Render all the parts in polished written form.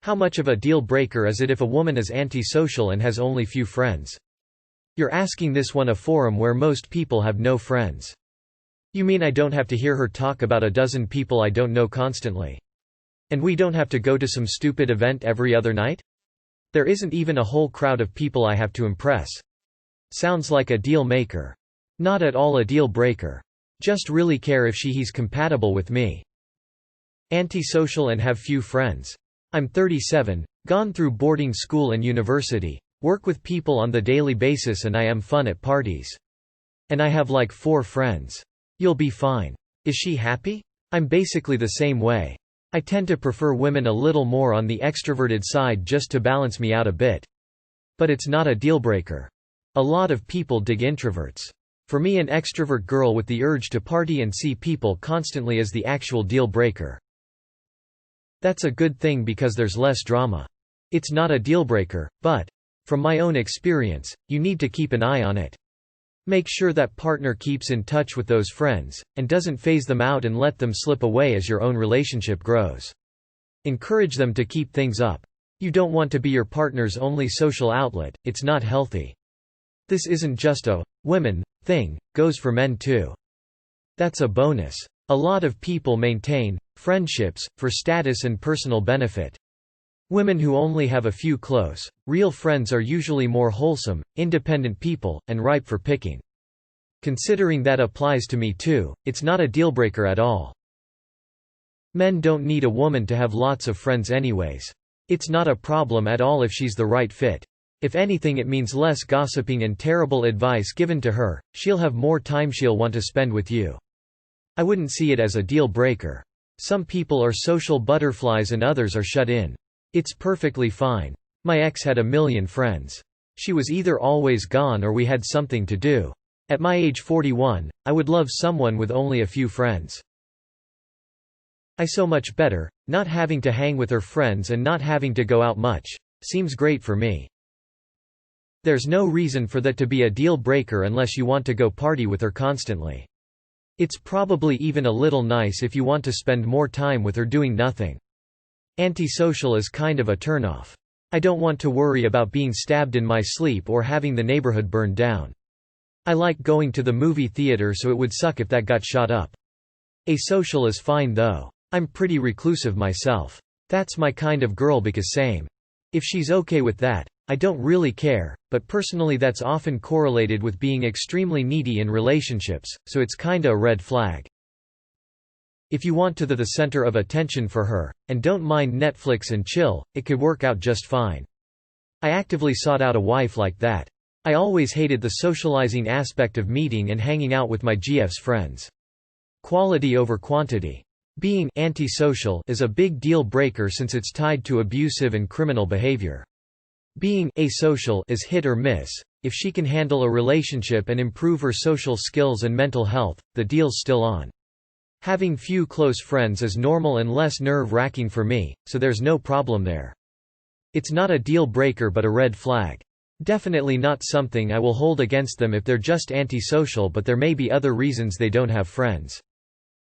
How much of a deal breaker is it if a woman is antisocial and has only few friends? You're asking this one a forum where most people have no friends. You mean I don't have to hear her talk about a dozen people I don't know constantly? And we don't have to go to some stupid event every other night? There isn't even a whole crowd of people I have to impress. Sounds like a deal maker. Not at all a deal breaker. Just really care if he's compatible with me. Antisocial and have few friends. I'm 37, gone through boarding school and university, work with people on the daily basis, and I am fun at parties. And I have like 4 friends. You'll be fine. Is she happy? I'm basically the same way. I tend to prefer women a little more on the extroverted side just to balance me out a bit. But it's not a deal breaker. A lot of people dig introverts. For me, an extrovert girl with the urge to party and see people constantly is the actual deal breaker. That's a good thing because there's less drama. It's not a deal breaker, but, from my own experience, you need to keep an eye on it. Make sure that partner keeps in touch with those friends, and doesn't phase them out and let them slip away as your own relationship grows. Encourage them to keep things up. You don't want to be your partner's only social outlet, it's not healthy. This isn't just a women thing, goes for men too. That's a bonus. A lot of people maintain friendships for status and personal benefit. Women who only have a few close, real friends are usually more wholesome, independent people, and ripe for picking. Considering that applies to me too, it's not a deal-breaker at all. Men don't need a woman to have lots of friends anyways. It's not a problem at all if she's the right fit. If anything, it means less gossiping and terrible advice given to her, she'll have more time she'll want to spend with you. I wouldn't see it as a deal-breaker. Some people are social butterflies and others are shut in. It's perfectly fine. My ex had a million friends. She was either always gone or we had something to do. At my age 41, I would love someone with only a few friends. So much better, not having to hang with her friends and not having to go out much. Seems great for me. There's no reason for that to be a deal breaker unless you want to go party with her constantly. It's probably even a little nice if you want to spend more time with her doing nothing. Antisocial is kind of a turnoff. I don't want to worry about being stabbed in my sleep or having the neighborhood burned down. I like going to the movie theater, so it would suck if that got shot up. Asocial is fine though. I'm pretty reclusive myself. That's my kind of girl because same. If she's okay with that, I don't really care, but personally that's often correlated with being extremely needy in relationships, so it's kinda a red flag. If you want to be the center of attention for her, and don't mind Netflix and chill, it could work out just fine. I actively sought out a wife like that. I always hated the socializing aspect of meeting and hanging out with my GF's friends. Quality over quantity. Being antisocial is a big deal breaker since it's tied to abusive and criminal behavior. Being asocial is hit or miss. If she can handle a relationship and improve her social skills and mental health, the deal's still on. Having few close friends is normal and less nerve-wracking for me, so there's no problem there. It's not a deal breaker but a red flag. Definitely not something I will hold against them if they're just antisocial, but there may be other reasons they don't have friends.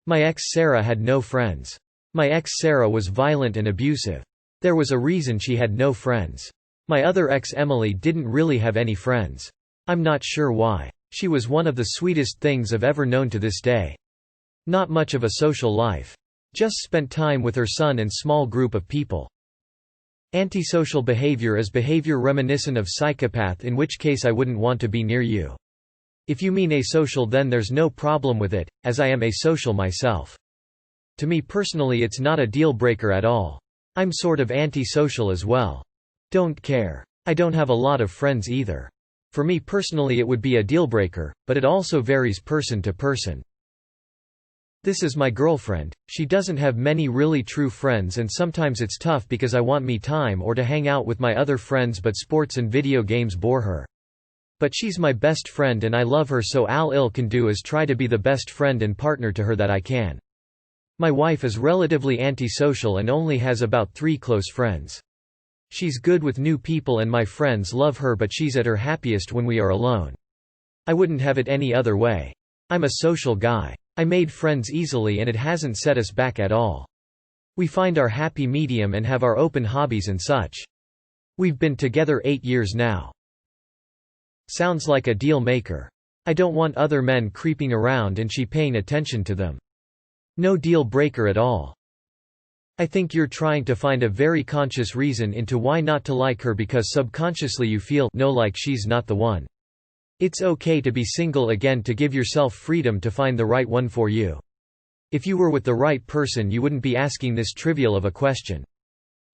My ex Sarah had no friends. My ex Sarah was violent and abusive. There was a reason she had no friends. My other ex Emily didn't really have any friends. I'm not sure why. She was one of the sweetest things I've ever known to this day. Not much of a social life. Just spent time with her son and small group of people. Antisocial behavior is behavior reminiscent of psychopath, in which case I wouldn't want to be near you. If you mean asocial, then there's no problem with it, as I am asocial myself. To me personally, it's not a deal breaker at all. I'm sort of antisocial as well. Don't care. I don't have a lot of friends either. For me personally it would be a deal breaker, but it also varies person to person. This is my girlfriend. She doesn't have many really true friends, and sometimes it's tough because I want me time or to hang out with my other friends, but sports and video games bore her. But she's my best friend and I love her, so all I can do is try to be the best friend and partner to her that I can. My wife is relatively antisocial and only has about 3 close friends. She's good with new people and my friends love her, but she's at her happiest when we are alone. I wouldn't have it any other way. I'm a social guy. I made friends easily and it hasn't set us back at all. We find our happy medium and have our open hobbies and such. We've been together 8 years now. Sounds like a deal maker. I don't want other men creeping around and she paying attention to them. No deal breaker at all. I think you're trying to find a very conscious reason into why not to like her because subconsciously you feel no like she's not the one. It's okay to be single again to give yourself freedom to find the right one for you. If you were with the right person you wouldn't be asking this trivial of a question.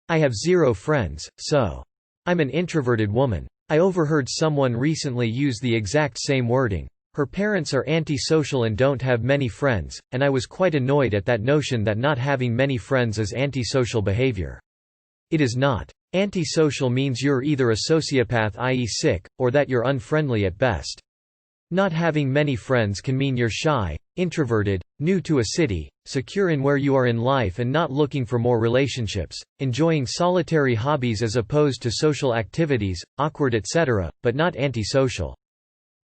I have 0 friends, so. I'm an introverted woman. I overheard someone recently use the exact same wording. Her parents are antisocial and don't have many friends, and I was quite annoyed at that notion that not having many friends is antisocial behavior. It is not. Antisocial means you're either a sociopath, i.e. sick, or that you're unfriendly at best. Not having many friends can mean you're shy, introverted, new to a city, secure in where you are in life and not looking for more relationships, enjoying solitary hobbies as opposed to social activities, awkward etc., but not antisocial.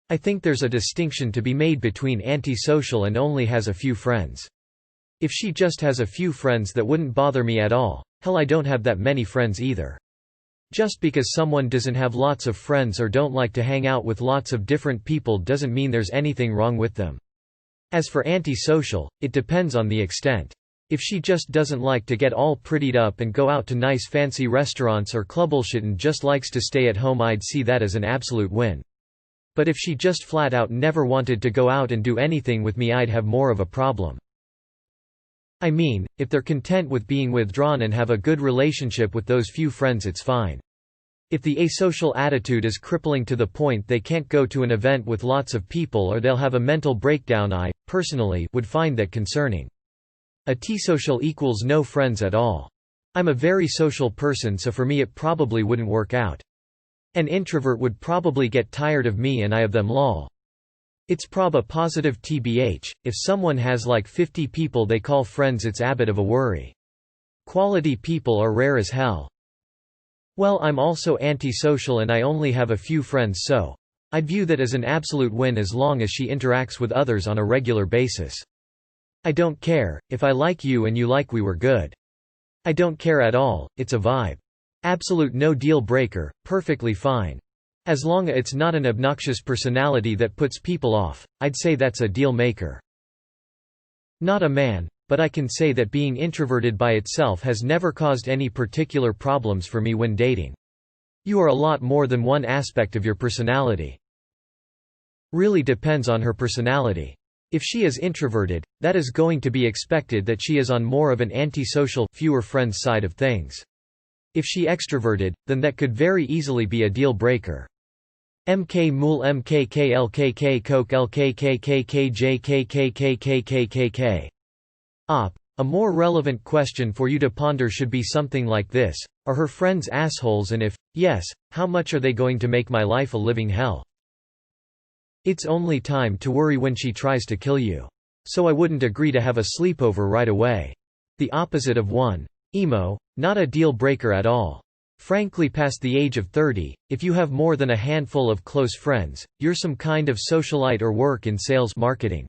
I think there's a distinction to be made between antisocial and only has a few friends. If she just has a few friends that wouldn't bother me at all. Hell, I don't have that many friends either. Just because someone doesn't have lots of friends or don't like to hang out with lots of different people doesn't mean there's anything wrong with them. As for antisocial, it depends on the extent. If she just doesn't like to get all prettied up and go out to nice fancy restaurants or clubbullshit and just likes to stay at home, I'd see that as an absolute win. But if she just flat out never wanted to go out and do anything with me, I'd have more of a problem. I mean, if they're content with being withdrawn and have a good relationship with those few friends, it's fine. If the asocial attitude is crippling to the point they can't go to an event with lots of people or they'll have a mental breakdown, I, personally, would find that concerning. Antisocial equals no friends at all. I'm a very social person, so for me it probably wouldn't work out. An introvert would probably get tired of me and I of them, lol. It's prob a positive tbh, if someone has like 50 people they call friends it's a bit of a worry. Quality people are rare as hell. Well, I'm also antisocial and I only have a few friends, so I'd view that as an absolute win as long as she interacts with others on a regular basis. I don't care, if I like you and you like we were good. I don't care at all, it's a vibe. Absolute no deal breaker, perfectly fine. As long as it's not an obnoxious personality that puts people off, I'd say that's a deal maker. Not a man, but I can say that being introverted by itself has never caused any particular problems for me when dating. You are a lot more than one aspect of your personality. Really depends on her personality. If she is introverted, that is going to be expected that she is on more of an antisocial, fewer friends side of things. If she extroverted, then that could very easily be a deal breaker. MK Mool MKKLKK Coke LKKKKJKKKKKKK. Op. A more relevant question for you to ponder should be something like this: are her friends assholes, and if yes, how much are they going to make my life a living hell? It's only time to worry when she tries to kill you. So I wouldn't agree to have a sleepover right away. The opposite of one. Emo, not a deal breaker at all. Frankly, past the age of 30, if you have more than a handful of close friends, you're some kind of socialite or work in sales marketing.